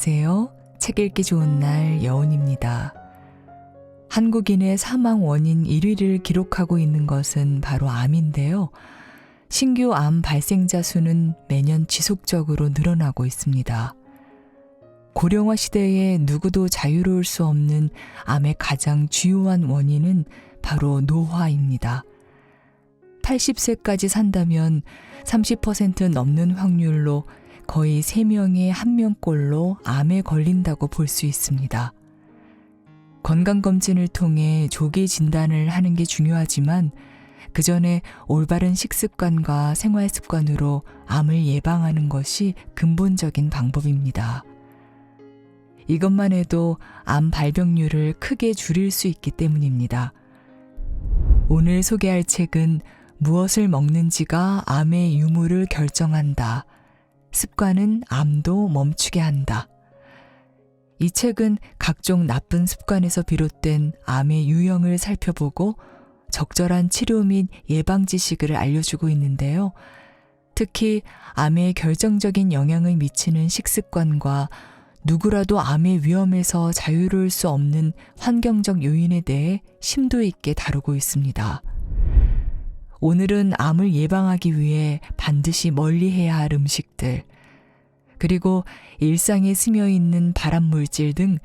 안녕하세요. 책 읽기 좋은 날 여운입니다. 한국인의 사망 원인 1위를 기록하고 있는 것은 바로 암인데요. 신규 암 발생자 수는 매년 지속적으로 늘어나고 있습니다. 고령화 시대에 누구도 자유로울 수 없는 암의 가장 주요한 원인은 바로 노화입니다. 80세까지 산다면 30% 넘는 확률로 거의 3명에 1명꼴로 암에 걸린다고 볼 수 있습니다. 건강검진을 통해 조기 진단을 하는 게 중요하지만 그 전에 올바른 식습관과 생활습관으로 암을 예방하는 것이 근본적인 방법입니다. 이것만 해도 암 발병률을 크게 줄일 수 있기 때문입니다. 오늘 소개할 책은 무엇을 먹는지가 암의 유무를 결정한다. 습관은 암도 멈추게 한다. 이 책은 각종 나쁜 습관에서 비롯된 암의 유형을 살펴보고 적절한 치료 및 예방 지식을 알려주고 있는데요. 특히 암에 결정적인 영향을 미치는 식습관과 누구라도 암의 위험에서 자유로울 수 없는 환경적 요인에 대해 심도 있게 다루고 있습니다. 오늘은 암을 예방하기 위해 반드시 멀리해야 할 음식들, 그리고 일상에 스며있는 발암물질 등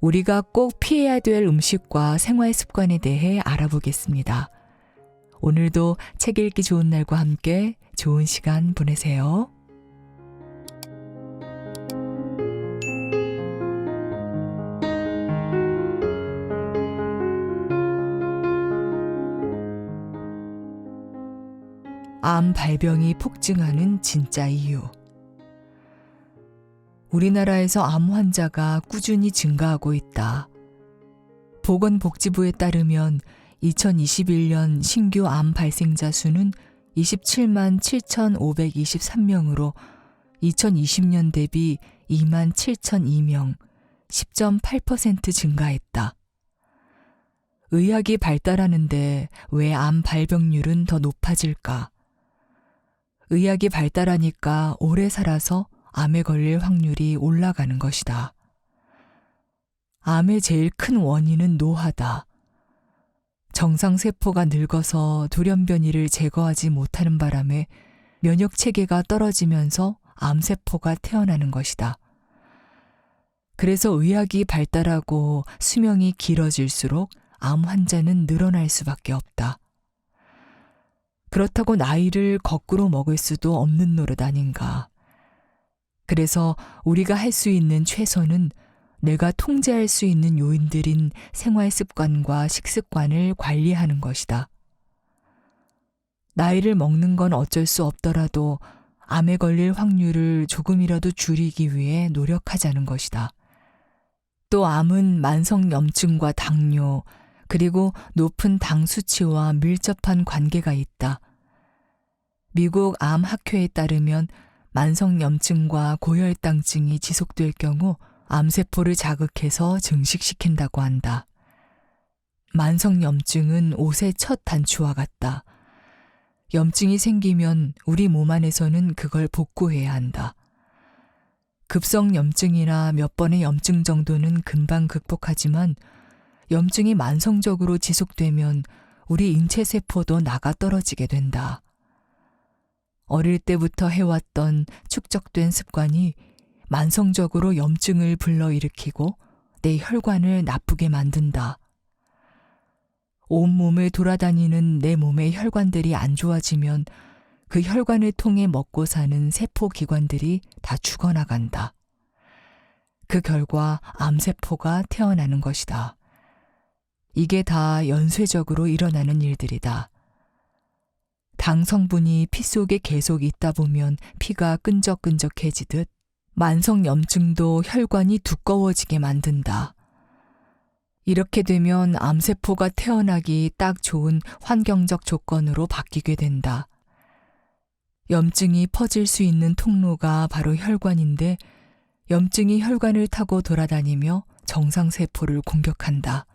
우리가 꼭 피해야 될 음식과 생활 습관에 대해 알아보겠습니다. 오늘도 책 읽기 좋은 날과 함께 좋은 시간 보내세요. 암 발병이 폭증하는 진짜 이유. 우리나라에서 암 환자가 꾸준히 증가하고 있다. 보건복지부에 따르면 2021년 신규 암 발생자 수는 27만 7,523명으로 2020년 대비 2만 7,002명, 10.8% 증가했다. 의학이 발달하는데 왜 암 발병률은 더 높아질까? 의학이 발달하니까 오래 살아서 암에 걸릴 확률이 올라가는 것이다. 암의 제일 큰 원인은 노화다. 정상세포가 늙어서 돌연변이를 제거하지 못하는 바람에 면역체계가 떨어지면서 암세포가 태어나는 것이다. 그래서 의학이 발달하고 수명이 길어질수록 암 환자는 늘어날 수밖에 없다. 그렇다고 나이를 거꾸로 먹을 수도 없는 노릇 아닌가. 그래서 우리가 할 수 있는 최선은 내가 통제할 수 있는 요인들인 생활 습관과 식습관을 관리하는 것이다. 나이를 먹는 건 어쩔 수 없더라도 암에 걸릴 확률을 조금이라도 줄이기 위해 노력하자는 것이다. 또 암은 만성염증과 당뇨, 그리고 높은 당 수치와 밀접한 관계가 있다. 미국 암학회에 따르면 만성염증과 고혈당증이 지속될 경우 암세포를 자극해서 증식시킨다고 한다. 만성염증은 옷의 첫 단추와 같다. 염증이 생기면 우리 몸 안에서는 그걸 복구해야 한다. 급성염증이나 몇 번의 염증 정도는 금방 극복하지만 염증이 만성적으로 지속되면 우리 인체세포도 나가 떨어지게 된다. 어릴 때부터 해왔던 축적된 습관이 만성적으로 염증을 불러일으키고 내 혈관을 나쁘게 만든다. 온몸을 돌아다니는 내 몸의 혈관들이 안 좋아지면 그 혈관을 통해 먹고 사는 세포기관들이 다 죽어나간다. 그 결과 암세포가 태어나는 것이다. 이게 다 연쇄적으로 일어나는 일들이다. 당 성분이 피 속에 계속 있다 보면 피가 끈적끈적해지듯 만성염증도 혈관이 두꺼워지게 만든다. 이렇게 되면 암세포가 태어나기 딱 좋은 환경적 조건으로 바뀌게 된다. 염증이 퍼질 수 있는 통로가 바로 혈관인데 염증이 혈관을 타고 돌아다니며 정상세포를 공격한다.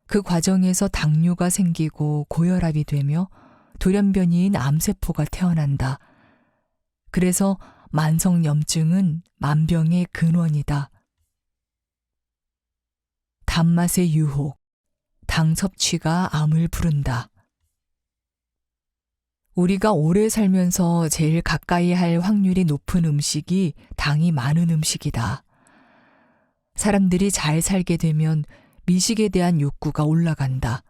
그 과정에서 당뇨가 생기고 고혈압이 되며 돌연변이인 암세포가 태어난다. 그래서 만성염증은 만병의 근원이다. 단맛의 유혹, 당 섭취가 암을 부른다. 우리가 오래 살면서 제일 가까이 할 확률이 높은 음식이 당이 많은 음식이다. 사람들이 잘 살게 되면 미식에 대한 욕구가 올라간다.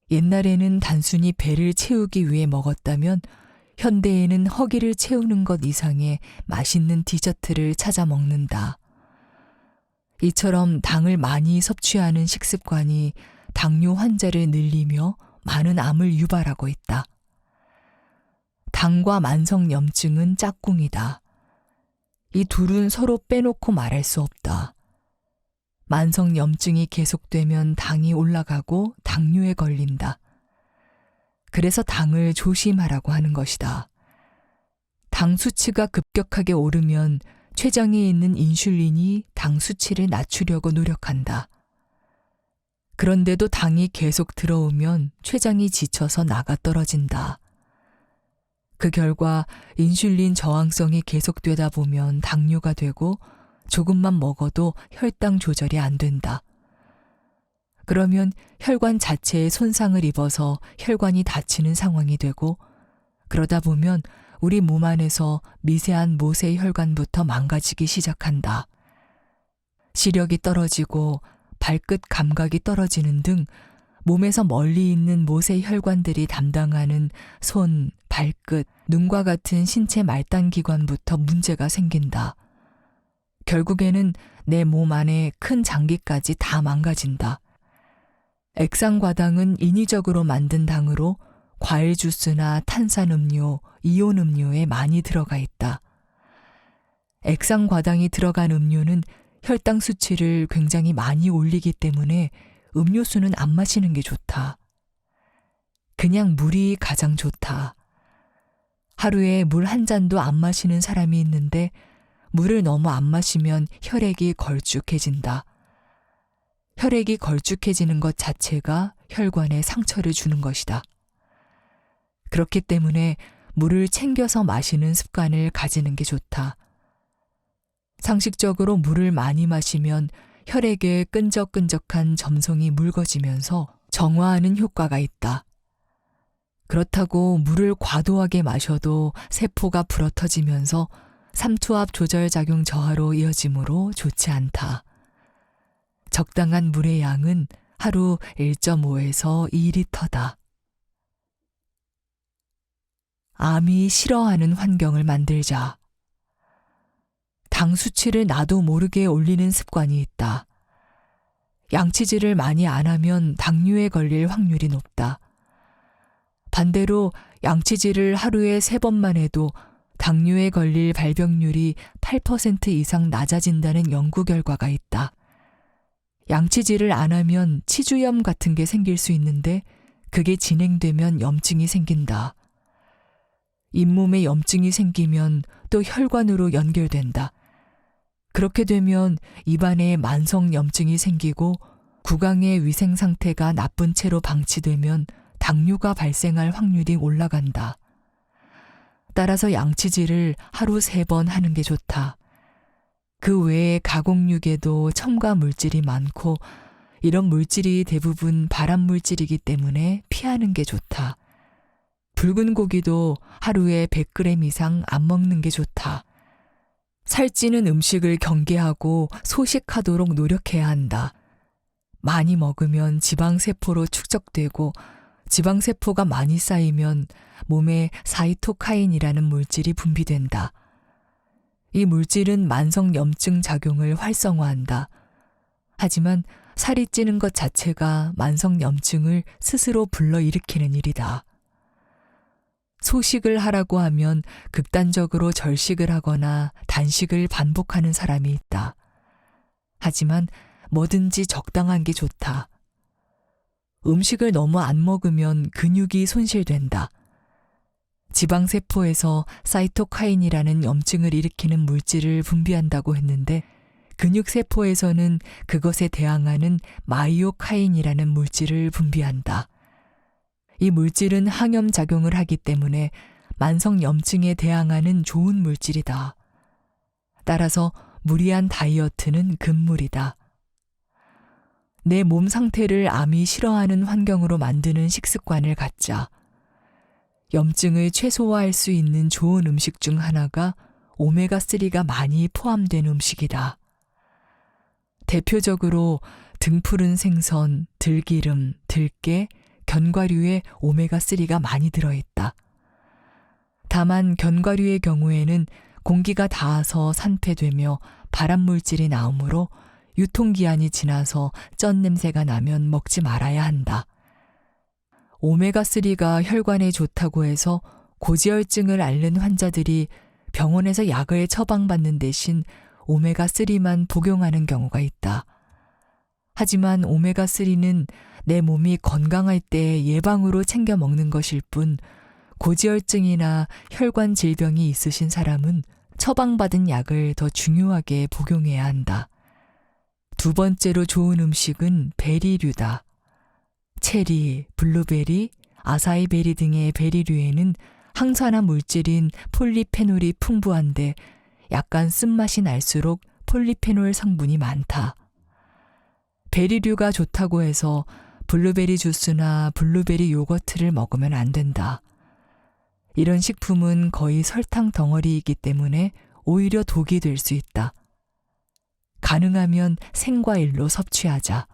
옛날에는 단순히 배를 채우기 위해 먹었다면 현대에는 허기를 채우는 것 이상의 맛있는 디저트를 찾아 먹는다. 이처럼 당을 많이 섭취하는 식습관이 당뇨 환자를 늘리며 많은 암을 유발하고 있다. 당과 만성염증은 짝꿍이다. 이 둘은 서로 빼놓고 말할 수 없다. 만성염증이 계속되면 당이 올라가고 당뇨에 걸린다. 그래서 당을 조심하라고 하는 것이다. 당 수치가 급격하게 오르면 췌장에 있는 인슐린이 당 수치를 낮추려고 노력한다. 그런데도 당이 계속 들어오면 췌장이 지쳐서 나가 떨어진다. 그 결과 인슐린 저항성이 계속되다 보면 당뇨가 되고 조금만 먹어도 혈당 조절이 안 된다. 그러면 혈관 자체에 손상을 입어서 혈관이 닫히는 상황이 되고 그러다 보면 우리 몸 안에서 미세한 모세 혈관부터 망가지기 시작한다. 시력이 떨어지고 발끝 감각이 떨어지는 등 몸에서 멀리 있는 모세 혈관들이 담당하는 손, 발끝, 눈과 같은 신체 말단 기관부터 문제가 생긴다. 결국에는 내 몸 안에 큰 장기까지 다 망가진다. 액상과당은 인위적으로 만든 당으로 과일 주스나 탄산음료, 이온 음료에 많이 들어가 있다. 액상과당이 들어간 음료는 혈당 수치를 굉장히 많이 올리기 때문에 음료수는 안 마시는 게 좋다. 그냥 물이 가장 좋다. 하루에 물 한 잔도 안 마시는 사람이 있는데 물을 너무 안 마시면 혈액이 걸쭉해진다. 혈액이 걸쭉해지는 것 자체가 혈관에 상처를 주는 것이다. 그렇기 때문에 물을 챙겨서 마시는 습관을 가지는 게 좋다. 상식적으로 물을 많이 마시면 혈액에 끈적끈적한 점성이 묽어지면서 정화하는 효과가 있다. 그렇다고 물을 과도하게 마셔도 세포가 불어터지면서 삼투압 조절작용 저하로 이어지므로 좋지 않다. 적당한 물의 양은 하루 1.5에서 2리터다. 암이 싫어하는 환경을 만들자. 당 수치를 나도 모르게 올리는 습관이 있다. 양치질을 많이 안 하면 당뇨에 걸릴 확률이 높다. 반대로 양치질을 하루에 3번만 해도 당뇨에 걸릴 발병률이 8% 이상 낮아진다는 연구 결과가 있다. 양치질을 안 하면 치주염 같은 게 생길 수 있는데 그게 진행되면 염증이 생긴다. 잇몸에 염증이 생기면 또 혈관으로 연결된다. 그렇게 되면 입안에 만성 염증이 생기고 구강의 위생 상태가 나쁜 채로 방치되면 당뇨가 발생할 확률이 올라간다. 따라서 양치질을 하루 3번 하는 게 좋다. 그 외에 가공육에도 첨가 물질이 많고 이런 물질이 대부분 발암 물질이기 때문에 피하는 게 좋다. 붉은 고기도 하루에 100g 이상 안 먹는 게 좋다. 살찌는 음식을 경계하고 소식하도록 노력해야 한다. 많이 먹으면 지방세포로 축적되고 지방세포가 많이 쌓이면 몸에 사이토카인이라는 물질이 분비된다. 이 물질은 만성염증 작용을 활성화한다. 하지만 살이 찌는 것 자체가 만성염증을 스스로 불러일으키는 일이다. 소식을 하라고 하면 극단적으로 절식을 하거나 단식을 반복하는 사람이 있다. 하지만 뭐든지 적당한 게 좋다. 음식을 너무 안 먹으면 근육이 손실된다. 지방세포에서 사이토카인이라는 염증을 일으키는 물질을 분비한다고 했는데 근육세포에서는 그것에 대항하는 마이오카인이라는 물질을 분비한다. 이 물질은 항염작용을 하기 때문에 만성 염증에 대항하는 좋은 물질이다. 따라서 무리한 다이어트는 금물이다. 내 몸 상태를 암이 싫어하는 환경으로 만드는 식습관을 갖자. 염증을 최소화할 수 있는 좋은 음식 중 하나가 오메가3가 많이 포함된 음식이다. 대표적으로 등푸른 생선, 들기름, 들깨, 견과류에 오메가3가 많이 들어있다. 다만 견과류의 경우에는 공기가 닿아서 산패되며 발암물질이 나오므로 유통기한이 지나서 쩐 냄새가 나면 먹지 말아야 한다. 오메가3가 혈관에 좋다고 해서 고지혈증을 앓는 환자들이 병원에서 약을 처방받는 대신 오메가3만 복용하는 경우가 있다. 하지만 오메가3는 내 몸이 건강할 때 예방으로 챙겨 먹는 것일 뿐 고지혈증이나 혈관 질병이 있으신 사람은 처방받은 약을 더 중요하게 복용해야 한다. 두 번째로 좋은 음식은 베리류다. 체리, 블루베리, 아사이베리 등의 베리류에는 항산화 물질인 폴리페놀이 풍부한데 약간 쓴맛이 날수록 폴리페놀 성분이 많다. 베리류가 좋다고 해서 블루베리 주스나 블루베리 요거트를 먹으면 안 된다. 이런 식품은 거의 설탕 덩어리이기 때문에 오히려 독이 될 수 있다. 가능하면 생과일로 섭취하자.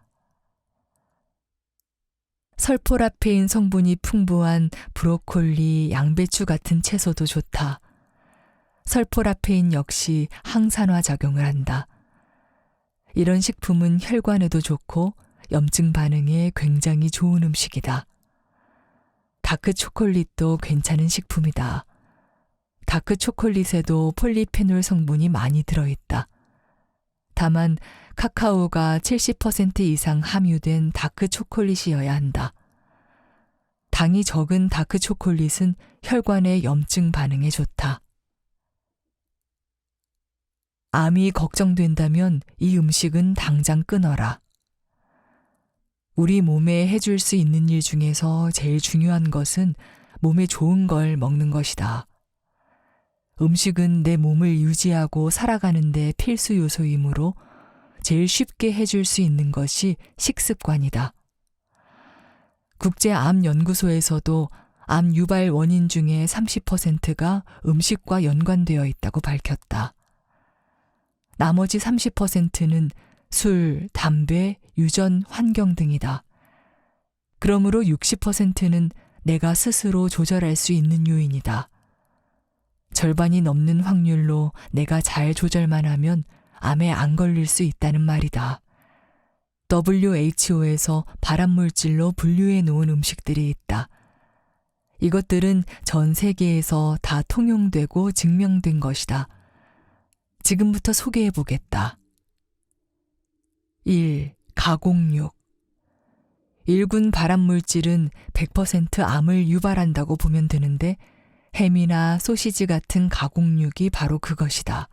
설포라페인 성분이 풍부한 브로콜리, 양배추 같은 채소도 좋다. 설포라페인 역시 항산화 작용을 한다. 이런 식품은 혈관에도 좋고 염증 반응에 굉장히 좋은 음식이다. 다크 초콜릿도 괜찮은 식품이다. 다크 초콜릿에도 폴리페놀 성분이 많이 들어있다. 다만 카카오가 70% 이상 함유된 다크 초콜릿이어야 한다. 당이 적은 다크 초콜릿은 혈관의 염증 반응에 좋다. 암이 걱정된다면 이 음식은 당장 끊어라. 우리 몸에 해줄 수 있는 일 중에서 제일 중요한 것은 몸에 좋은 걸 먹는 것이다. 음식은 내 몸을 유지하고 살아가는 데 필수 요소이므로 제일 쉽게 해줄 수 있는 것이 식습관이다. 국제암연구소에서도 암 유발 원인 중에 30%가 음식과 연관되어 있다고 밝혔다. 나머지 30%는 술, 담배, 유전, 환경 등이다. 그러므로 60%는 내가 스스로 조절할 수 있는 요인이다. 절반이 넘는 확률로 내가 잘 조절만 하면 암에 안 걸릴 수 있다는 말이다. WHO에서 발암물질로 분류해 놓은 음식들이 있다. 이것들은 전 세계에서 다 통용되고 증명된 것이다. 지금부터 소개해 보겠다. 1. 가공육. 1군 발암물질은 100% 암을 유발한다고 보면 되는데 햄이나 소시지 같은 가공육이 바로 그것이다.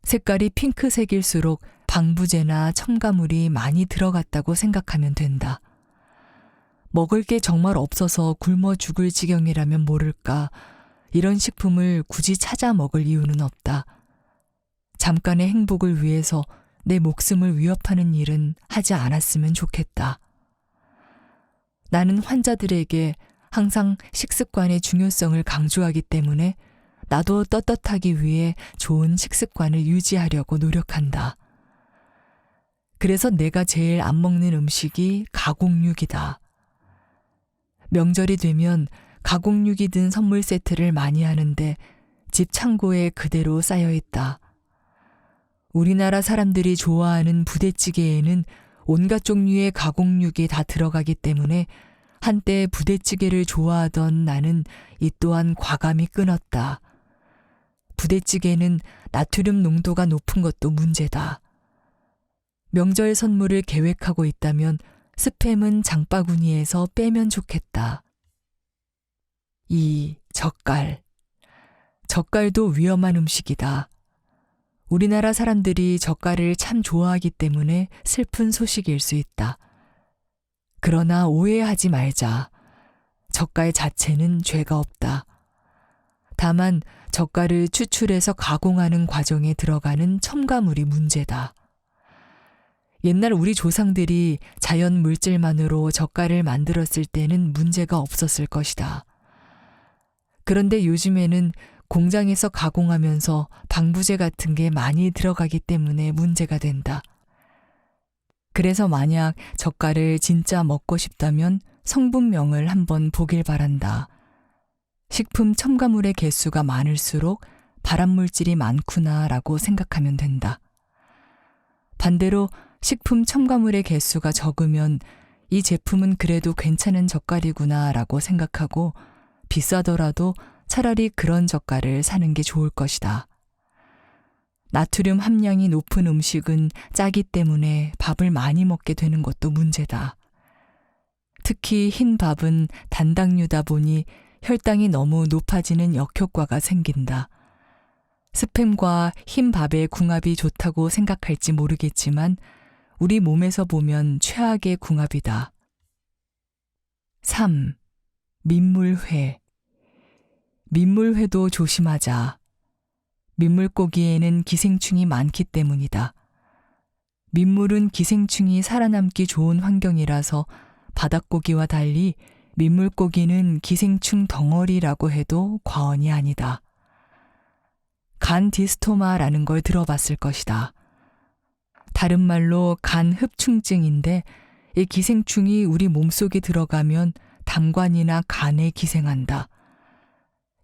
색깔이 핑크색일수록 방부제나 첨가물이 많이 들어갔다고 생각하면 된다. 먹을 게 정말 없어서 굶어 죽을 지경이라면 모를까 이런 식품을 굳이 찾아 먹을 이유는 없다. 잠깐의 행복을 위해서 내 목숨을 위협하는 일은 하지 않았으면 좋겠다. 나는 환자들에게 항상 식습관의 중요성을 강조하기 때문에 나도 떳떳하기 위해 좋은 식습관을 유지하려고 노력한다. 그래서 내가 제일 안 먹는 음식이 가공육이다. 명절이 되면 가공육이 든 선물 세트를 많이 하는데 집 창고에 그대로 쌓여 있다. 우리나라 사람들이 좋아하는 부대찌개에는 온갖 종류의 가공육이 다 들어가기 때문에 한때 부대찌개를 좋아하던 나는 이 또한 과감히 끊었다. 부대찌개는 나트륨 농도가 높은 것도 문제다. 명절 선물을 계획하고 있다면 스팸은 장바구니에서 빼면 좋겠다. 2. 젓갈. 젓갈도 위험한 음식이다. 우리나라 사람들이 젓갈을 참 좋아하기 때문에 슬픈 소식일 수 있다. 그러나 오해하지 말자. 젓갈 자체는 죄가 없다. 다만 젓갈을 추출해서 가공하는 과정에 들어가는 첨가물이 문제다. 옛날 우리 조상들이 자연 물질만으로 젓갈을 만들었을 때는 문제가 없었을 것이다. 그런데 요즘에는 공장에서 가공하면서 방부제 같은 게 많이 들어가기 때문에 문제가 된다. 그래서 만약 젓갈을 진짜 먹고 싶다면 성분명을 한번 보길 바란다. 식품 첨가물의 개수가 많을수록 발암물질이 많구나라고 생각하면 된다. 반대로 식품 첨가물의 개수가 적으면 이 제품은 그래도 괜찮은 젓갈이구나라고 생각하고 비싸더라도 차라리 그런 젓갈을 사는 게 좋을 것이다. 나트륨 함량이 높은 음식은 짜기 때문에 밥을 많이 먹게 되는 것도 문제다. 특히 흰 밥은 단당류다 보니 혈당이 너무 높아지는 역효과가 생긴다. 스팸과 흰 밥의 궁합이 좋다고 생각할지 모르겠지만 우리 몸에서 보면 최악의 궁합이다. 3. 민물회. 민물회도 조심하자. 민물고기에는 기생충이 많기 때문이다. 민물은 기생충이 살아남기 좋은 환경이라서 바닷고기와 달리 민물고기는 기생충 덩어리라고 해도 과언이 아니다. 간 디스토마라는 걸 들어봤을 것이다. 다른 말로 간 흡충증인데 이 기생충이 우리 몸속에 들어가면 담관이나 간에 기생한다.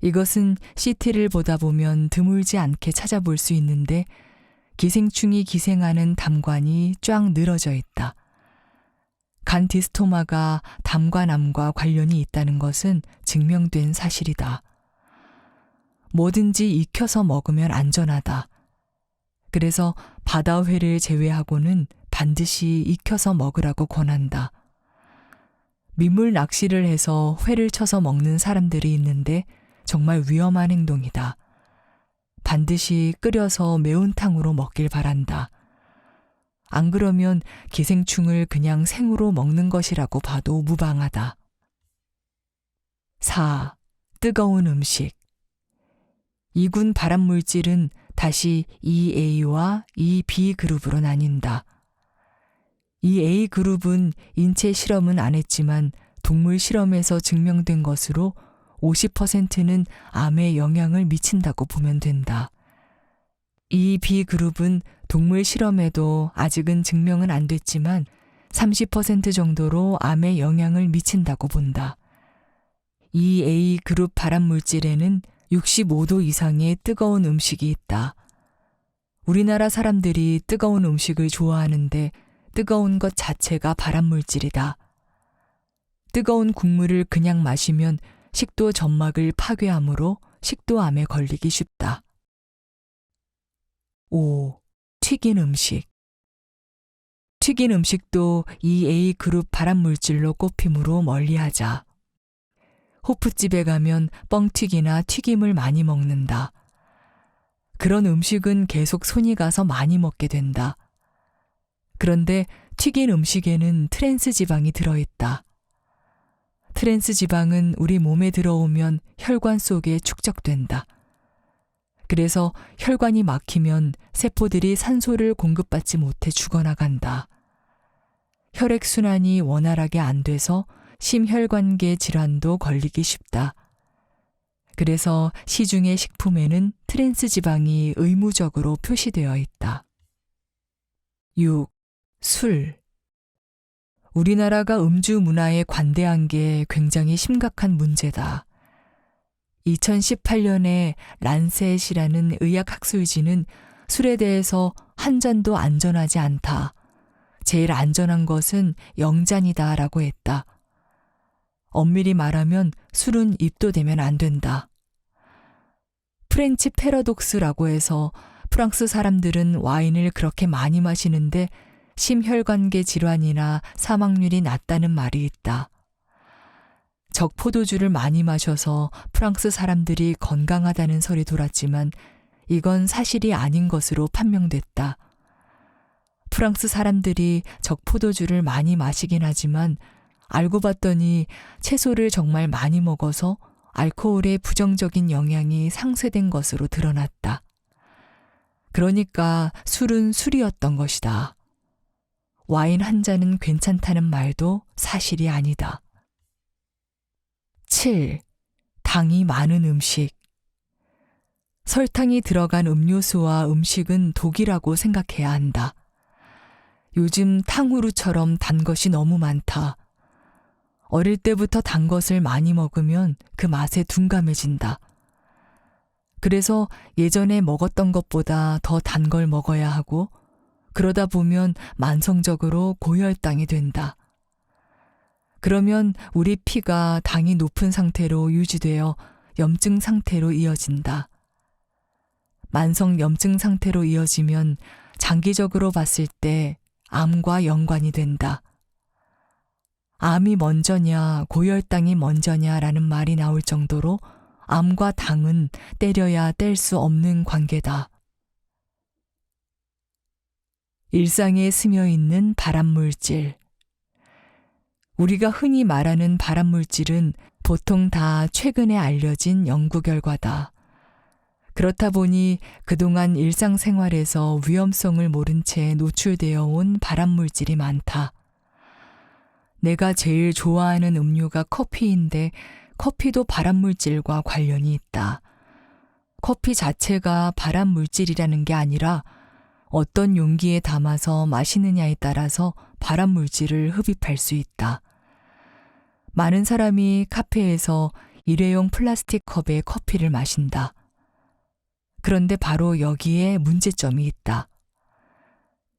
이것은 CT를 보다 보면 드물지 않게 찾아볼 수 있는데 기생충이 기생하는 담관이 쫙 늘어져 있다. 간 디스토마가 담관암과 관련이 있다는 것은 증명된 사실이다. 뭐든지 익혀서 먹으면 안전하다. 그래서 바다회를 제외하고는 반드시 익혀서 먹으라고 권한다. 민물 낚시를 해서 회를 쳐서 먹는 사람들이 있는데 정말 위험한 행동이다. 반드시 끓여서 매운탕으로 먹길 바란다. 안 그러면 기생충을 그냥 생으로 먹는 것이라고 봐도 무방하다. 4. 뜨거운 음식. 이군 발암물질은 다시 EA와 EB 그룹으로 나뉜다. EA 그룹은 인체 실험은 안 했지만 동물 실험에서 증명된 것으로 50%는 암에 영향을 미친다고 보면 된다. EB 그룹은 동물 실험에도 아직은 증명은 안 됐지만 30% 정도로 암에 영향을 미친다고 본다. EA 그룹 발암물질에는 65도 이상의 뜨거운 음식이 있다. 우리나라 사람들이 뜨거운 음식을 좋아하는데 뜨거운 것 자체가 발암물질이다. 뜨거운 국물을 그냥 마시면 식도 점막을 파괴하므로 식도암에 걸리기 쉽다. 5. 튀긴 음식. 튀긴 음식도 EA 그룹 발암물질로 꼽히므로 멀리하자. 호프집에 가면 뻥튀기나 튀김을 많이 먹는다. 그런 음식은 계속 손이 가서 많이 먹게 된다. 그런데 튀긴 음식에는 트랜스 지방이 들어있다. 트랜스 지방은 우리 몸에 들어오면 혈관 속에 축적된다. 그래서 혈관이 막히면 세포들이 산소를 공급받지 못해 죽어나간다. 혈액순환이 원활하게 안 돼서 심혈관계 질환도 걸리기 쉽다. 그래서 시중의 식품에는 트랜스 지방이 의무적으로 표시되어 있다. 6. 술. 우리나라가 음주 문화에 관대한 게 굉장히 심각한 문제다. 2018년에 란셋이라는 의학학술지는 술에 대해서 한 잔도 안전하지 않다. 제일 안전한 것은 0잔이다 라고 했다. 엄밀히 말하면 술은 입도 대면 안 된다. 프렌치 패러독스라고 해서 프랑스 사람들은 와인을 그렇게 많이 마시는데 심혈관계 질환이나 사망률이 낮다는 말이 있다. 적포도주를 많이 마셔서 프랑스 사람들이 건강하다는 설이 돌았지만 이건 사실이 아닌 것으로 판명됐다. 프랑스 사람들이 적포도주를 많이 마시긴 하지만 알고 봤더니 채소를 정말 많이 먹어서 알코올의 부정적인 영향이 상쇄된 것으로 드러났다. 그러니까 술은 술이었던 것이다. 와인 한 잔은 괜찮다는 말도 사실이 아니다. 7. 당이 많은 음식. 설탕이 들어간 음료수와 음식은 독이라고 생각해야 한다. 요즘 탕후루처럼 단 것이 너무 많다. 어릴 때부터 단 것을 많이 먹으면 그 맛에 둔감해진다. 그래서 예전에 먹었던 것보다 더 단 걸 먹어야 하고 그러다 보면 만성적으로 고혈당이 된다. 그러면 우리 피가 당이 높은 상태로 유지되어 염증 상태로 이어진다. 만성 염증 상태로 이어지면 장기적으로 봤을 때 암과 연관이 된다. 암이 먼저냐 고혈당이 먼저냐라는 말이 나올 정도로 암과 당은 때려야 뗄 수 없는 관계다. 일상에 스며 있는 발암물질. 우리가 흔히 말하는 발암물질은 보통 다 최근에 알려진 연구 결과다. 그렇다 보니 그동안 일상생활에서 위험성을 모른 채 노출되어 온 발암물질이 많다. 내가 제일 좋아하는 음료가 커피인데 커피도 발암물질과 관련이 있다. 커피 자체가 발암물질이라는 게 아니라 어떤 용기에 담아서 마시느냐에 따라서 발암물질을 흡입할 수 있다. 많은 사람이 카페에서 일회용 플라스틱 컵에 커피를 마신다. 그런데 바로 여기에 문제점이 있다.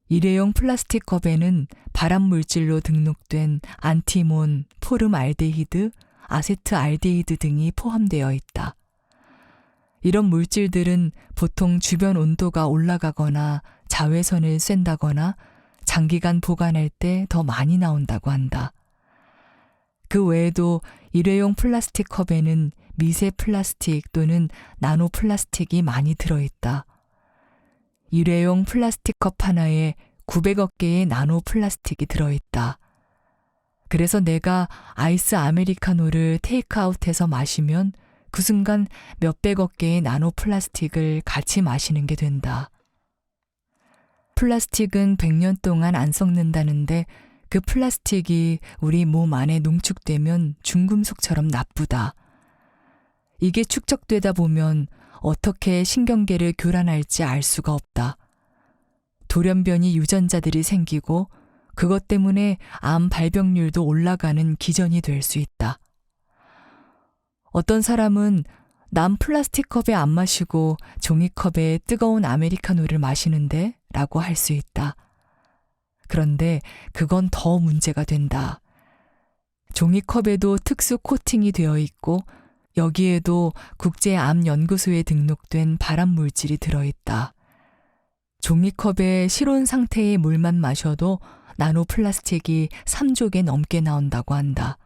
일회용 플라스틱 컵에는 발암물질로 등록된 안티몬, 포름알데히드, 아세트알데히드 등이 포함되어 있다. 이런 물질들은 보통 주변 온도가 올라가거나 자외선을 쐰다거나 장기간 보관할 때 더 많이 나온다고 한다. 그 외에도 일회용 플라스틱 컵에는 미세 플라스틱 또는 나노 플라스틱이 많이 들어있다. 일회용 플라스틱 컵 하나에 900억 개의 나노 플라스틱이 들어있다. 그래서 내가 아이스 아메리카노를 테이크아웃해서 마시면 그 순간 몇백억 개의 나노 플라스틱을 같이 마시는 게 된다. 플라스틱은 100년 동안 안 썩는다는데 그 플라스틱이 우리 몸 안에 농축되면 중금속처럼 나쁘다. 이게 축적되다 보면 어떻게 신경계를 교란할지 알 수가 없다. 돌연변이 유전자들이 생기고 그것 때문에 암 발병률도 올라가는 기전이 될 수 있다. 어떤 사람은 난 플라스틱 컵에 안 마시고 종이컵에 뜨거운 아메리카노를 마시는데 라고 할 수 있다. 그런데 그건 더 문제가 된다. 종이컵에도 특수 코팅이 되어 있고 여기에도 국제암연구소에 등록된 발암물질이 들어있다. 종이컵에 실온 상태의 물만 마셔도 나노 플라스틱이 3조 개 넘게 나온다고 한다.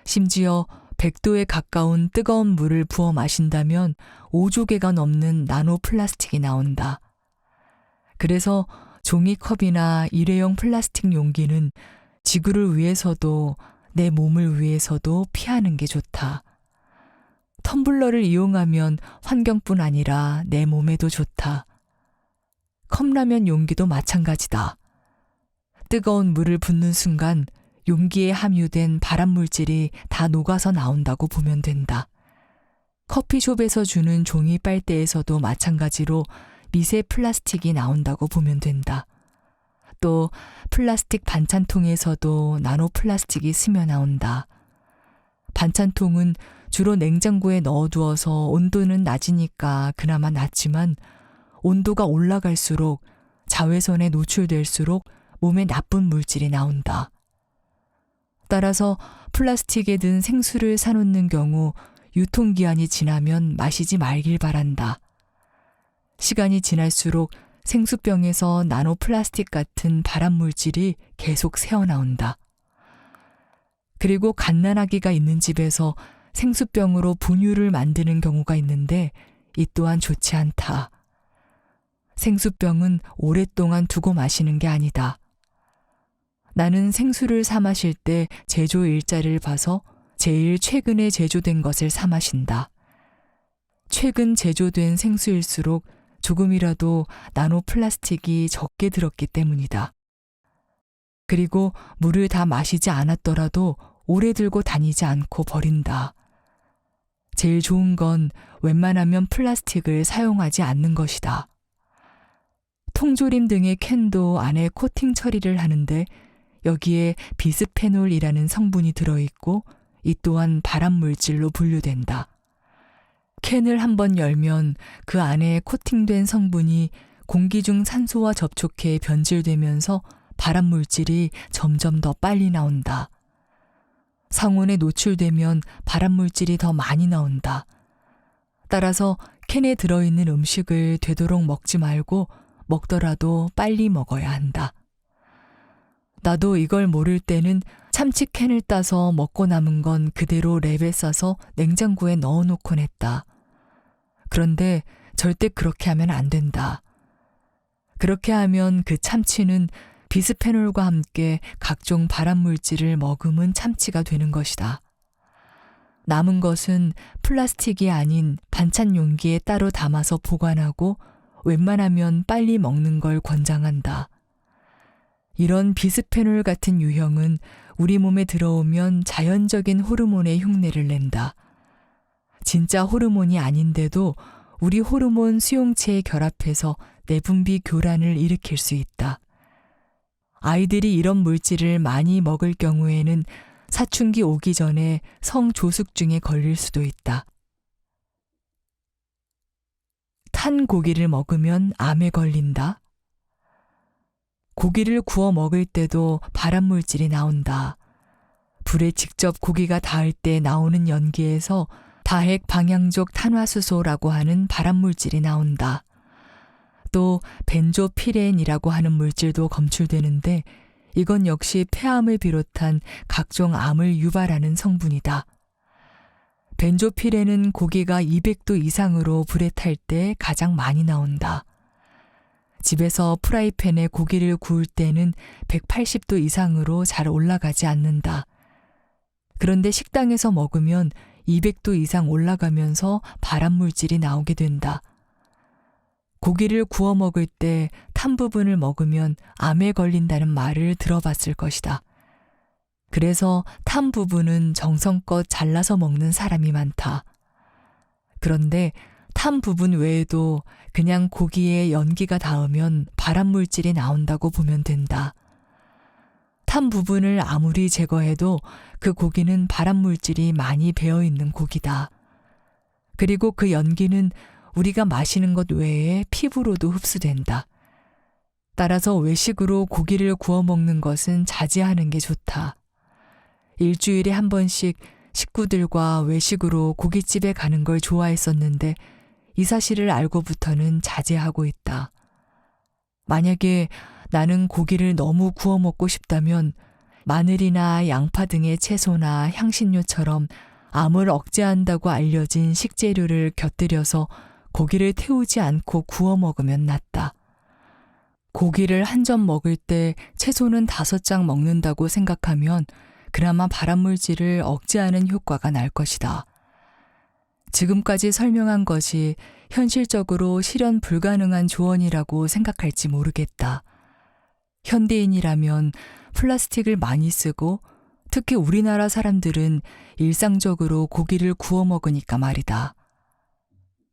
심지어 100도에 가까운 뜨거운 물을 부어 마신다면 5조 개가 넘는 나노 플라스틱이 나온다. 그래서 종이컵이나 일회용 플라스틱 용기는 지구를 위해서도 내 몸을 위해서도 피하는 게 좋다. 텀블러를 이용하면 환경뿐 아니라 내 몸에도 좋다. 컵라면 용기도 마찬가지다. 뜨거운 물을 붓는 순간 용기에 함유된 발암물질이 다 녹아서 나온다고 보면 된다. 커피숍에서 주는 종이 빨대에서도 마찬가지로 미세 플라스틱이 나온다고 보면 된다. 또 플라스틱 반찬통에서도 나노 플라스틱이 스며 나온다. 반찬통은 주로 냉장고에 넣어두어서 온도는 낮으니까 그나마 낫지만 온도가 올라갈수록 자외선에 노출될수록 몸에 나쁜 물질이 나온다. 따라서 플라스틱에 든 생수를 사놓는 경우 유통기한이 지나면 마시지 말길 바란다. 시간이 지날수록 생수병에서 나노 플라스틱 같은 발암물질이 계속 새어나온다. 그리고 갓난아기가 있는 집에서 생수병으로 분유를 만드는 경우가 있는데 이 또한 좋지 않다. 생수병은 오랫동안 두고 마시는 게 아니다. 나는 생수를 사 마실 때 제조 일자를 봐서 제일 최근에 제조된 것을 사 마신다. 최근 제조된 생수일수록 조금이라도 나노 플라스틱이 적게 들었기 때문이다. 그리고 물을 다 마시지 않았더라도 오래 들고 다니지 않고 버린다. 제일 좋은 건 웬만하면 플라스틱을 사용하지 않는 것이다. 통조림 등의 캔도 안에 코팅 처리를 하는데 여기에 비스페놀이라는 성분이 들어있고 이 또한 발암물질로 분류된다. 캔을 한번 열면 그 안에 코팅된 성분이 공기 중 산소와 접촉해 변질되면서 발암물질이 점점 더 빨리 나온다. 상온에 노출되면 발암물질이 더 많이 나온다. 따라서 캔에 들어있는 음식을 되도록 먹지 말고 먹더라도 빨리 먹어야 한다. 나도 이걸 모를 때는 참치 캔을 따서 먹고 남은 건 그대로 랩에 싸서 냉장고에 넣어놓곤 했다. 그런데 절대 그렇게 하면 안 된다. 그렇게 하면 그 참치는 비스페놀과 함께 각종 발암물질을 머금은 참치가 되는 것이다. 남은 것은 플라스틱이 아닌 반찬 용기에 따로 담아서 보관하고 웬만하면 빨리 먹는 걸 권장한다. 이런 비스페놀 같은 유형은 우리 몸에 들어오면 자연적인 호르몬의 흉내를 낸다. 진짜 호르몬이 아닌데도 우리 호르몬 수용체에 결합해서 내분비 교란을 일으킬 수 있다. 아이들이 이런 물질을 많이 먹을 경우에는 사춘기 오기 전에 성조숙증에 걸릴 수도 있다. 탄 고기를 먹으면 암에 걸린다. 고기를 구워 먹을 때도 발암물질이 나온다. 불에 직접 고기가 닿을 때 나오는 연기에서 다핵 방향족 탄화수소라고 하는 발암물질이 나온다. 또 벤조피렌이라고 하는 물질도 검출되는데 이건 역시 폐암을 비롯한 각종 암을 유발하는 성분이다. 벤조피렌은 고기가 200도 이상으로 불에 탈 때 가장 많이 나온다. 집에서 프라이팬에 고기를 구울 때는 180도 이상으로 잘 올라가지 않는다. 그런데 식당에서 먹으면 200도 이상 올라가면서 발암물질이 나오게 된다. 고기를 구워 먹을 때 탄 부분을 먹으면 암에 걸린다는 말을 들어봤을 것이다. 그래서 탄 부분은 정성껏 잘라서 먹는 사람이 많다. 그런데 탄 부분 외에도 그냥 고기에 연기가 닿으면 발암물질이 나온다고 보면 된다. 탄 부분을 아무리 제거해도 그 고기는 발암물질이 많이 배어있는 고기다. 그리고 그 연기는 우리가 마시는 것 외에 피부로도 흡수된다. 따라서 외식으로 고기를 구워 먹는 것은 자제하는 게 좋다. 일주일에 한 번씩 식구들과 외식으로 고깃집에 가는 걸 좋아했었는데 이 사실을 알고부터는 자제하고 있다. 만약에 나는 고기를 너무 구워 먹고 싶다면 마늘이나 양파 등의 채소나 향신료처럼 암을 억제한다고 알려진 식재료를 곁들여서 고기를 태우지 않고 구워 먹으면 낫다. 고기를 한 점 먹을 때 채소는 5장 먹는다고 생각하면 그나마 발암물질을 억제하는 효과가 날 것이다. 지금까지 설명한 것이 현실적으로 실현 불가능한 조언이라고 생각할지 모르겠다. 현대인이라면 플라스틱을 많이 쓰고 특히 우리나라 사람들은 일상적으로 고기를 구워 먹으니까 말이다.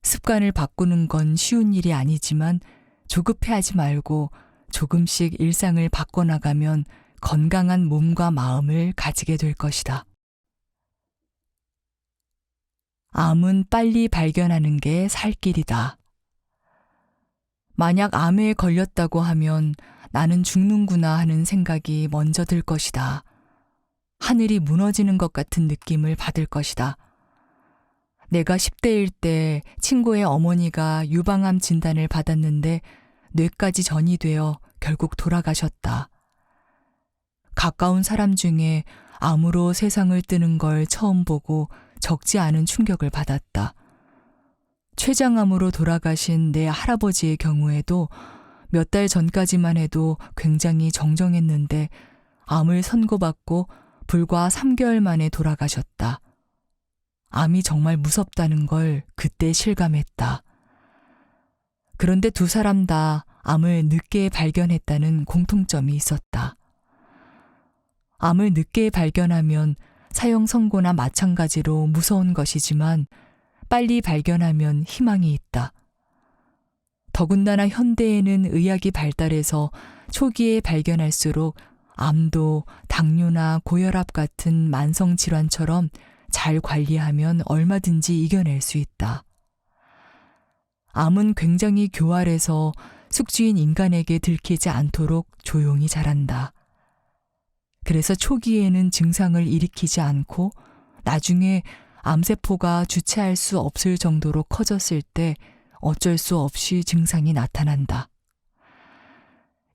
습관을 바꾸는 건 쉬운 일이 아니지만 조급해하지 말고 조금씩 일상을 바꿔나가면 건강한 몸과 마음을 가지게 될 것이다. 암은 빨리 발견하는 게 살 길이다. 만약 암에 걸렸다고 하면 나는 죽는구나 하는 생각이 먼저 들 것이다. 하늘이 무너지는 것 같은 느낌을 받을 것이다. 내가 10대일 때 친구의 어머니가 유방암 진단을 받았는데 뇌까지 전이 되어 결국 돌아가셨다. 가까운 사람 중에 암으로 세상을 뜨는 걸 처음 보고 적지 않은 충격을 받았다. 췌장암으로 돌아가신 내 할아버지의 경우에도 몇 달 전까지만 해도 굉장히 정정했는데 암을 선고받고 불과 3개월 만에 돌아가셨다. 암이 정말 무섭다는 걸 그때 실감했다. 그런데 두 사람 다 암을 늦게 발견했다는 공통점이 있었다. 암을 늦게 발견하면 사형 선고나 마찬가지로 무서운 것이지만 빨리 발견하면 희망이 있다. 더군다나 현대에는 의학이 발달해서 초기에 발견할수록 암도 당뇨나 고혈압 같은 만성 질환처럼 잘 관리하면 얼마든지 이겨낼 수 있다. 암은 굉장히 교활해서 숙주인 인간에게 들키지 않도록 조용히 자란다. 그래서 초기에는 증상을 일으키지 않고 나중에 암세포가 주체할 수 없을 정도로 커졌을 때 어쩔 수 없이 증상이 나타난다.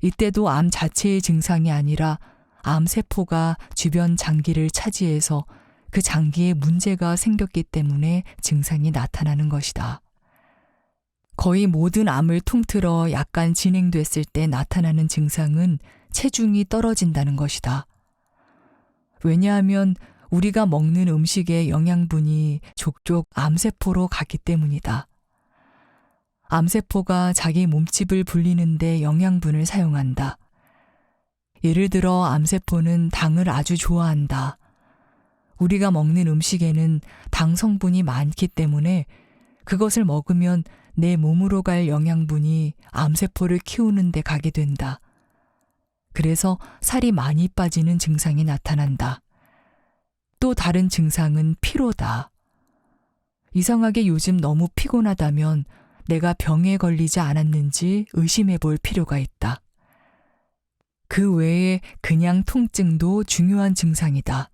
이때도 암 자체의 증상이 아니라 암세포가 주변 장기를 차지해서 그 장기에 문제가 생겼기 때문에 증상이 나타나는 것이다. 거의 모든 암을 통틀어 약간 진행됐을 때 나타나는 증상은 체중이 떨어진다는 것이다. 왜냐하면 우리가 먹는 음식의 영양분이 족족 암세포로 가기 때문이다. 암세포가 자기 몸집을 불리는데 영양분을 사용한다. 예를 들어 암세포는 당을 아주 좋아한다. 우리가 먹는 음식에는 당 성분이 많기 때문에 그것을 먹으면 내 몸으로 갈 영양분이 암세포를 키우는 데 가게 된다. 그래서 살이 많이 빠지는 증상이 나타난다. 또 다른 증상은 피로다. 이상하게 요즘 너무 피곤하다면 내가 병에 걸리지 않았는지 의심해 볼 필요가 있다. 그 외에 그냥 통증도 중요한 증상이다.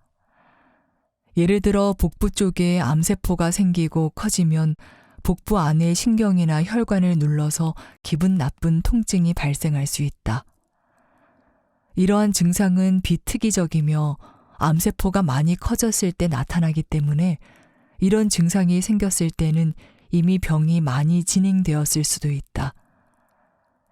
예를 들어 복부 쪽에 암세포가 생기고 커지면 복부 안의 신경이나 혈관을 눌러서 기분 나쁜 통증이 발생할 수 있다. 이러한 증상은 비특이적이며 암세포가 많이 커졌을 때 나타나기 때문에 이런 증상이 생겼을 때는 이미 병이 많이 진행되었을 수도 있다.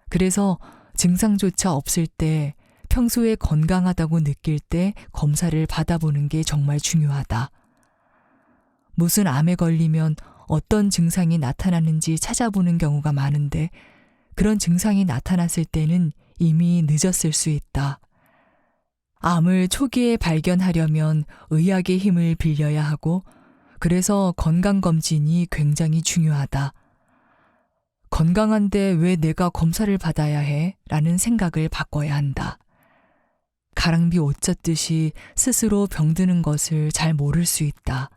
그래서 증상조차 없을 때 평소에 건강하다고 느낄 때 검사를 받아보는 게 정말 중요하다. 무슨 암에 걸리면 어떤 증상이 나타나는지 찾아보는 경우가 많은데 그런 증상이 나타났을 때는 이미 늦었을 수 있다. 암을 초기에 발견하려면 의학의 힘을 빌려야 하고 그래서 건강검진이 굉장히 중요하다. 건강한데 왜 내가 검사를 받아야 해? 라는 생각을 바꿔야 한다. 가랑비 옷 젖듯이 스스로 병드는 것을 잘 모를 수 있다.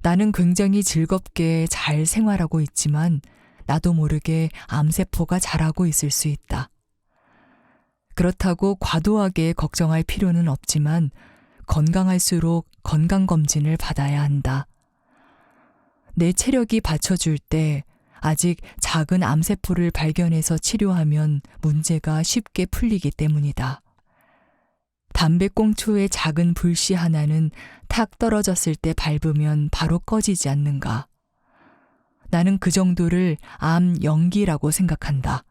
나는 굉장히 즐겁게 잘 생활하고 있지만 나도 모르게 암세포가 자라고 있을 수 있다. 그렇다고 과도하게 걱정할 필요는 없지만 건강할수록 건강검진을 받아야 한다. 내 체력이 받쳐줄 때 아직 작은 암세포를 발견해서 치료하면 문제가 쉽게 풀리기 때문이다. 담배꽁초의 작은 불씨 하나는 탁 떨어졌을 때 밟으면 바로 꺼지지 않는가. 나는 그 정도를 암 연기라고 생각한다.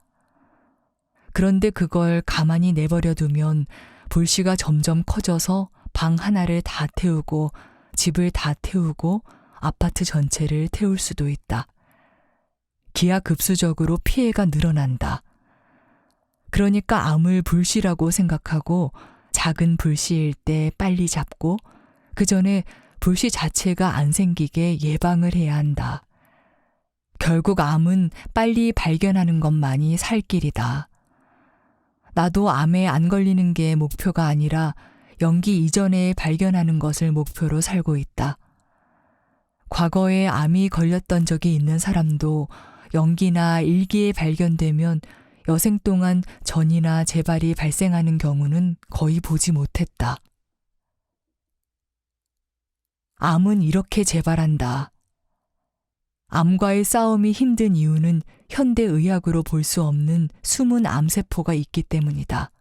그런데 그걸 가만히 내버려 두면 불씨가 점점 커져서 방 하나를 다 태우고 집을 다 태우고 아파트 전체를 태울 수도 있다. 기하급수적으로 피해가 늘어난다. 그러니까 암을 불씨라고 생각하고 작은 불씨일 때 빨리 잡고 그 전에 불씨 자체가 안 생기게 예방을 해야 한다. 결국 암은 빨리 발견하는 것만이 살 길이다. 나도 암에 안 걸리는 게 목표가 아니라 연기 이전에 발견하는 것을 목표로 살고 있다. 과거에 암이 걸렸던 적이 있는 사람도 연기나 일기에 발견되면 여생 동안 전이나 재발이 발생하는 경우는 거의 보지 못했다. 암은 이렇게 재발한다. 암과의 싸움이 힘든 이유는 현대의학으로 볼 수 없는 숨은 암세포가 있기 때문이다.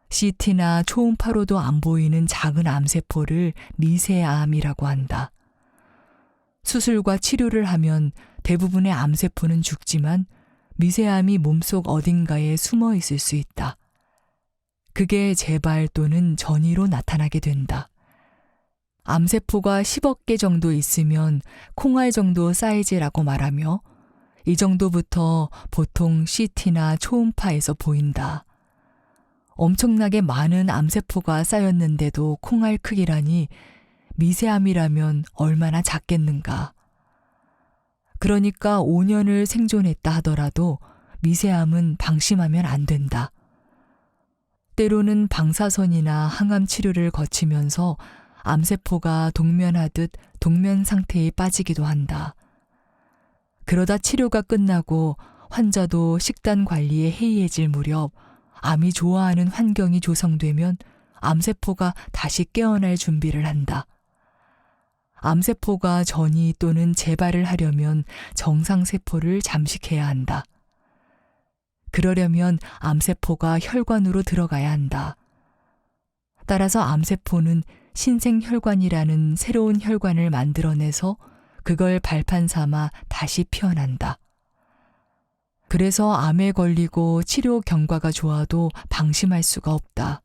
CT나 초음파로도 안 보이는 작은 암세포를 미세암이라고 한다. 수술과 치료를 하면 대부분의 암세포는 죽지만 미세암이 몸속 어딘가에 숨어 있을 수 있다. 그게 재발 또는 전이로 나타나게 된다. 암세포가 10억 개 정도 있으면 콩알 정도 사이즈라고 말하며 이 정도부터 보통 CT나 초음파에서 보인다. 엄청나게 많은 암세포가 쌓였는데도 콩알 크기라니 미세암이라면 얼마나 작겠는가. 그러니까 5년을 생존했다 하더라도 미세암은 방심하면 안 된다. 때로는 방사선이나 항암 치료를 거치면서 암세포가 동면하듯 동면 상태에 빠지기도 한다. 그러다 치료가 끝나고 환자도 식단 관리에 해이해질 무렵 암이 좋아하는 환경이 조성되면 암세포가 다시 깨어날 준비를 한다. 암세포가 전이 또는 재발을 하려면 정상세포를 잠식해야 한다. 그러려면 암세포가 혈관으로 들어가야 한다. 따라서 암세포는 신생혈관이라는 새로운 혈관을 만들어내서 그걸 발판 삼아 다시 피어난다. 그래서 암에 걸리고 치료 경과가 좋아도 방심할 수가 없다.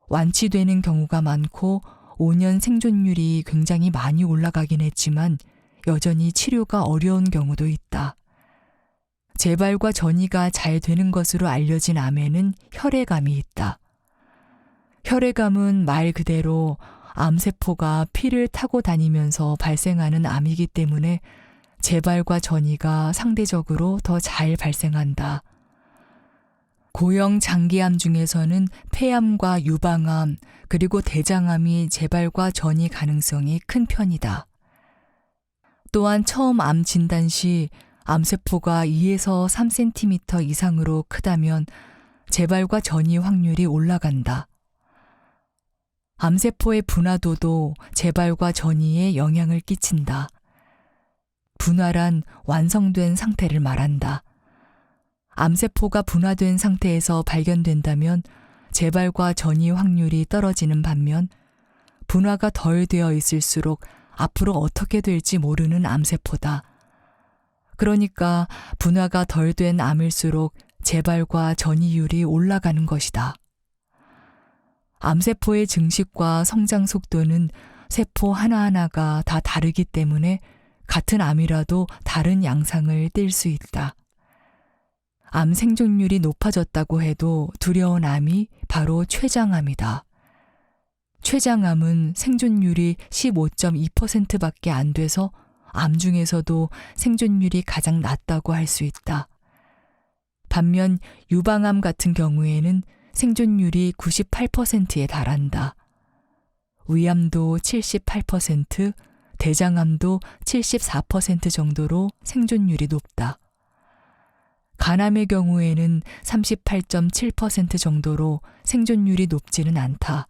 완치되는 경우가 많고 5년 생존율이 굉장히 많이 올라가긴 했지만 여전히 치료가 어려운 경우도 있다. 재발과 전이가 잘 되는 것으로 알려진 암에는 혈액암이 있다. 혈액암은 말 그대로 암세포가 피를 타고 다니면서 발생하는 암이기 때문에 재발과 전이가 상대적으로 더 잘 발생한다. 고형 장기암 중에서는 폐암과 유방암 그리고 대장암이 재발과 전이 가능성이 큰 편이다. 또한 처음 암 진단 시 암세포가 2에서 3cm 이상으로 크다면 재발과 전이 확률이 올라간다. 암세포의 분화도도 재발과 전이에 영향을 끼친다. 분화란 완성된 상태를 말한다. 암세포가 분화된 상태에서 발견된다면 재발과 전이 확률이 떨어지는 반면 분화가 덜 되어 있을수록 앞으로 어떻게 될지 모르는 암세포다. 그러니까 분화가 덜 된 암일수록 재발과 전이율이 올라가는 것이다. 암세포의 증식과 성장 속도는 세포 하나하나가 다 다르기 때문에 같은 암이라도 다른 양상을 띨 수 있다. 암 생존율이 높아졌다고 해도 두려운 암이 바로 췌장암이다. 췌장암은 생존율이 15.2%밖에 안 돼서 암 중에서도 생존율이 가장 낮다고 할 수 있다. 반면 유방암 같은 경우에는 생존율이 98%에 달한다. 위암도 78%, 대장암도 74% 정도로 생존율이 높다. 간암의 경우에는 38.7% 정도로 생존율이 높지는 않다.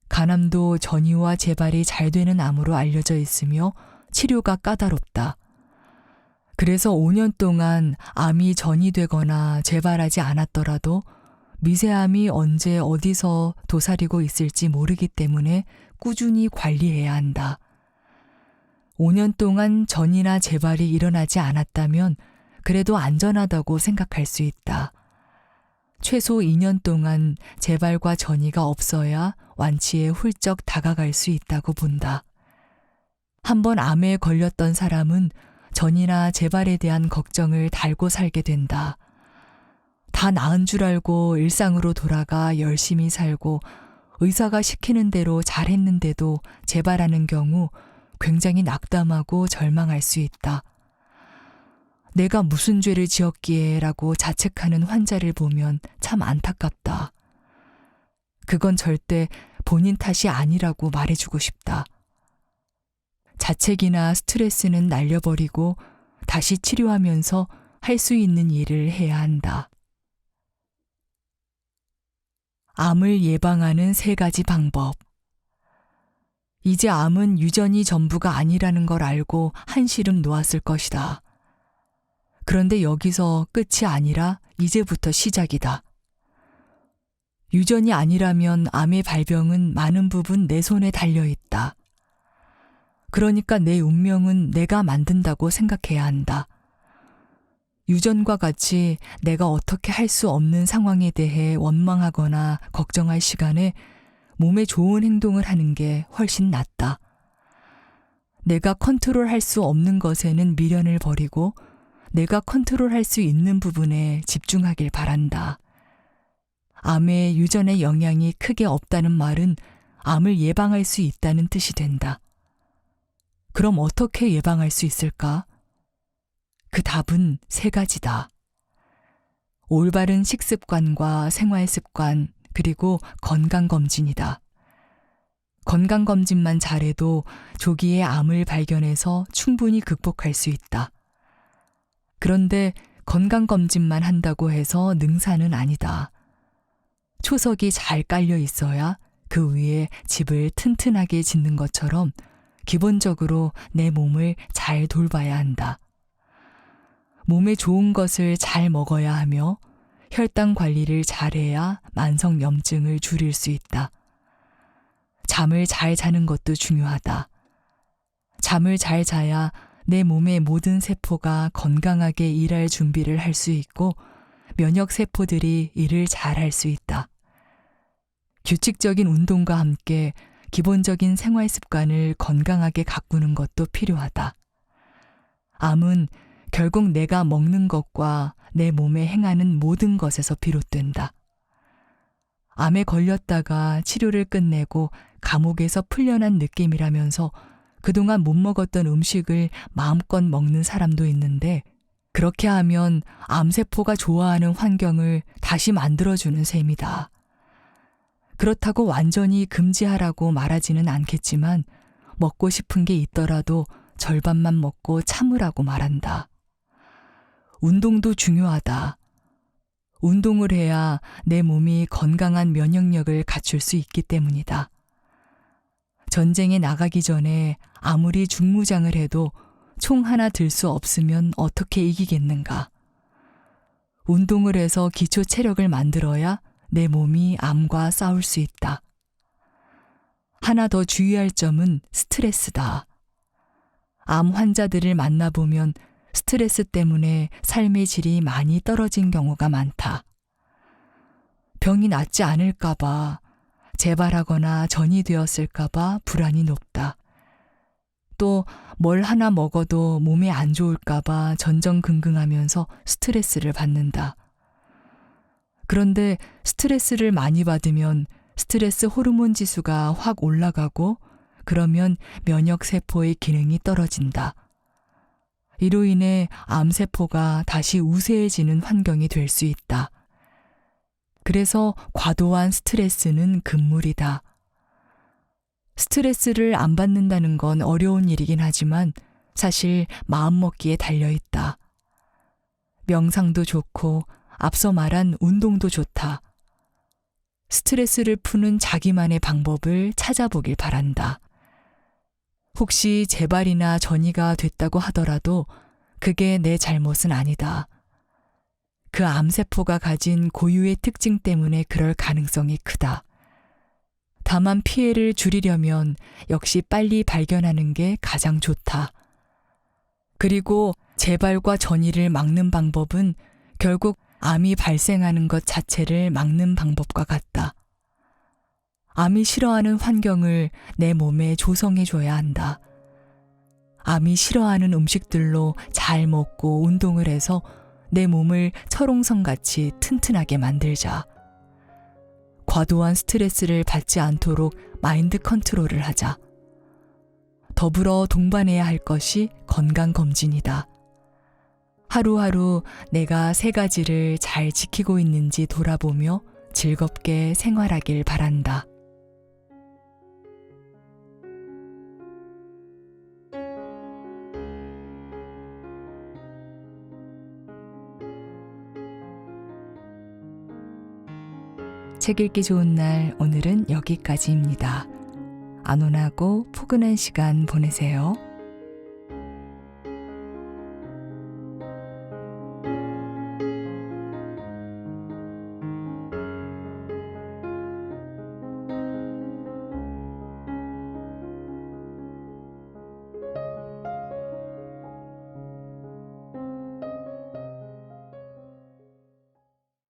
간암도 전이와 재발이 잘 되는 암으로 알려져 있으며 치료가 까다롭다. 그래서 5년 동안 암이 전이되거나 재발하지 않았더라도 미세암이 언제 어디서 도사리고 있을지 모르기 때문에 꾸준히 관리해야 한다. 5년 동안 전이나 재발이 일어나지 않았다면 그래도 안전하다고 생각할 수 있다. 최소 2년 동안 재발과 전이가 없어야 완치에 훌쩍 다가갈 수 있다고 본다. 한번 암에 걸렸던 사람은 전이나 재발에 대한 걱정을 달고 살게 된다. 다 나은 줄 알고 일상으로 돌아가 열심히 살고 의사가 시키는 대로 잘했는데도 재발하는 경우 굉장히 낙담하고 절망할 수 있다. 내가 무슨 죄를 지었기에 라고 자책하는 환자를 보면 참 안타깝다. 그건 절대 본인 탓이 아니라고 말해주고 싶다. 자책이나 스트레스는 날려버리고 다시 치료하면서 할 수 있는 일을 해야 한다. 암을 예방하는 3가지 방법. 이제 암은 유전이 전부가 아니라는 걸 알고 한시름 놓았을 것이다. 그런데 여기서 끝이 아니라 이제부터 시작이다. 유전이 아니라면 암의 발병은 많은 부분 내 손에 달려있다. 그러니까 내 운명은 내가 만든다고 생각해야 한다. 유전과 같이 내가 어떻게 할 수 없는 상황에 대해 원망하거나 걱정할 시간에 몸에 좋은 행동을 하는 게 훨씬 낫다. 내가 컨트롤할 수 없는 것에는 미련을 버리고 내가 컨트롤할 수 있는 부분에 집중하길 바란다. 암에 유전의 영향이 크게 없다는 말은 암을 예방할 수 있다는 뜻이 된다. 그럼 어떻게 예방할 수 있을까? 그 답은 3가지다. 올바른 식습관과 생활습관, 그리고 건강검진이다. 건강검진만 잘해도 조기에 암을 발견해서 충분히 극복할 수 있다. 그런데 건강검진만 한다고 해서 능사는 아니다. 초석이 잘 깔려 있어야 그 위에 집을 튼튼하게 짓는 것처럼 기본적으로 내 몸을 잘 돌봐야 한다. 몸에 좋은 것을 잘 먹어야 하며 혈당 관리를 잘해야 만성염증을 줄일 수 있다. 잠을 잘 자는 것도 중요하다. 잠을 잘 자야 내 몸의 모든 세포가 건강하게 일할 준비를 할 수 있고 면역 세포들이 일을 잘 할 수 있다. 규칙적인 운동과 함께 기본적인 생활 습관을 건강하게 가꾸는 것도 필요하다. 암은 결국 내가 먹는 것과 내 몸에 행하는 모든 것에서 비롯된다. 암에 걸렸다가 치료를 끝내고 감옥에서 풀려난 느낌이라면서 그동안 못 먹었던 음식을 마음껏 먹는 사람도 있는데 그렇게 하면 암세포가 좋아하는 환경을 다시 만들어주는 셈이다. 그렇다고 완전히 금지하라고 말하지는 않겠지만 먹고 싶은 게 있더라도 절반만 먹고 참으라고 말한다. 운동도 중요하다. 운동을 해야 내 몸이 건강한 면역력을 갖출 수 있기 때문이다. 전쟁에 나가기 전에 아무리 중무장을 해도 총 하나 들 수 없으면 어떻게 이기겠는가. 운동을 해서 기초 체력을 만들어야 내 몸이 암과 싸울 수 있다. 하나 더 주의할 점은 스트레스다. 암 환자들을 만나보면 스트레스 때문에 삶의 질이 많이 떨어진 경우가 많다. 병이 낫지 않을까봐, 재발하거나 전이 되었을까봐 불안이 높다. 또 뭘 하나 먹어도 몸에 안 좋을까봐 전전긍긍하면서 스트레스를 받는다. 그런데 스트레스를 많이 받으면 스트레스 호르몬 지수가 확 올라가고 그러면 면역세포의 기능이 떨어진다. 이로 인해 암세포가 다시 우세해지는 환경이 될 수 있다. 그래서 과도한 스트레스는 금물이다. 스트레스를 안 받는다는 건 어려운 일이긴 하지만 사실 마음먹기에 달려있다. 명상도 좋고 앞서 말한 운동도 좋다. 스트레스를 푸는 자기만의 방법을 찾아보길 바란다. 혹시 재발이나 전이가 됐다고 하더라도 그게 내 잘못은 아니다. 그 암세포가 가진 고유의 특징 때문에 그럴 가능성이 크다. 다만 피해를 줄이려면 역시 빨리 발견하는 게 가장 좋다. 그리고 재발과 전이를 막는 방법은 결국 암이 발생하는 것 자체를 막는 방법과 같다. 암이 싫어하는 환경을 내 몸에 조성해줘야 한다. 암이 싫어하는 음식들로 잘 먹고 운동을 해서 내 몸을 철옹성같이 튼튼하게 만들자. 과도한 스트레스를 받지 않도록 마인드 컨트롤을 하자. 더불어 동반해야 할 것이 건강검진이다. 하루하루 내가 3가지를 잘 지키고 있는지 돌아보며 즐겁게 생활하길 바란다. 책 읽기 좋은 날, 오늘은 여기까지입니다. 안온하고 포근한 시간 보내세요.